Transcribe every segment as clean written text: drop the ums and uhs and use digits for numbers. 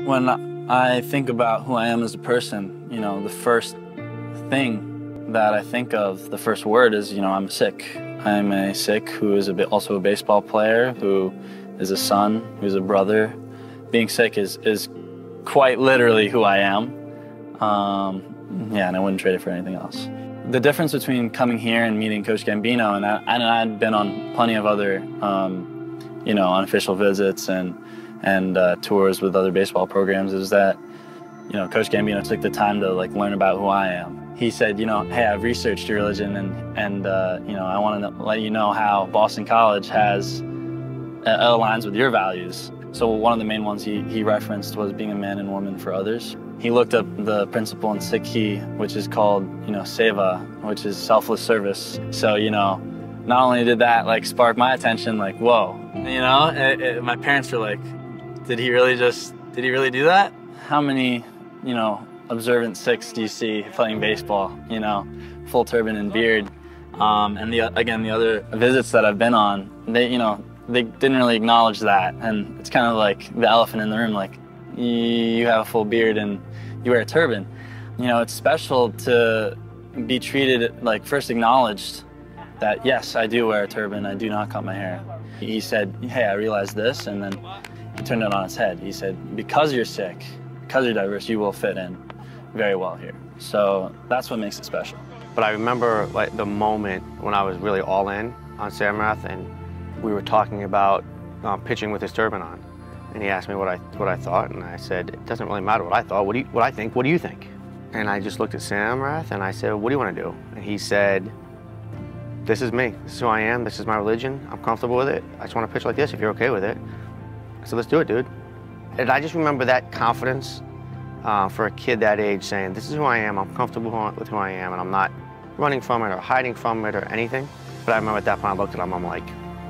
When I think about who I am as a person, the first thing that I think of, the first word is, I'm a Sikh. I'm a Sikh who is also a baseball player, who is a son, who's a brother. Being Sikh is quite literally who I am. Yeah, and I wouldn't trade it for anything else. The difference between coming here and meeting Coach Gambino, and I'd been on plenty of other, unofficial visits and tours with other baseball programs, is that, Coach Gambino took the time to learn about who I am. He said, hey, I've researched your religion and I want to let you know how Boston College aligns with your values. So one of the main ones he referenced was being a man and woman for others. He looked up the principle in Sikh, which is called, seva, which is selfless service. So, not only did that spark my attention, whoa, my parents were like, did he really do that? How many, observant Sikhs do you see playing baseball, full turban and beard? And the other visits that I've been on, they didn't really acknowledge that. And it's kind of like the elephant in the room, you have a full beard and you wear a turban. It's special to be treated, first acknowledged that, yes, I do wear a turban, I do not cut my hair. He said, hey, I realized this, and then he turned it on its head. He said, because you're Sikh, because you're diverse, you will fit in very well here. So that's what makes it special. But I remember the moment when I was really all in on Samrath, and we were talking about pitching with his turban on. And he asked me what I thought, and I said, it doesn't really matter what I thought. What I think, what do you think? And I just looked at Samrath and I said, what do you want to do? And he said, this is me. This is who I am. This is my religion. I'm comfortable with it. I just want to pitch like this if you're okay with it. I said, let's do it, dude. And I just remember that confidence for a kid that age saying, this is who I am. I'm comfortable with who I am, and I'm not running from it or hiding from it or anything. But I remember at that point I looked at him, I'm like,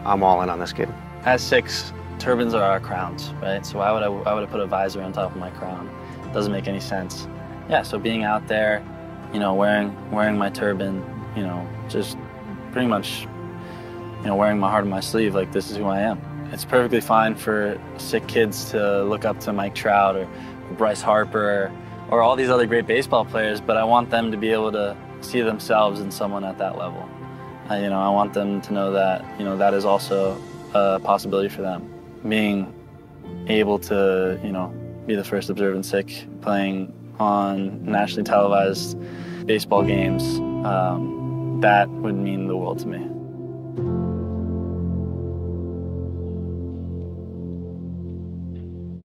I'm all in on this kid. As Sikhs, turbans are our crowns, right? So why would I put a visor on top of my crown? It doesn't make any sense. Yeah, so being out there, wearing my turban, just pretty much, wearing my heart on my sleeve, this is who I am. It's perfectly fine for Sikh kids to look up to Mike Trout or Bryce Harper or all these other great baseball players, but I want them to be able to see themselves in someone at that level. I want them to know that, that is also a possibility for them. Being able to, be the first observant Sikh playing on nationally televised baseball games, that would mean the world to me.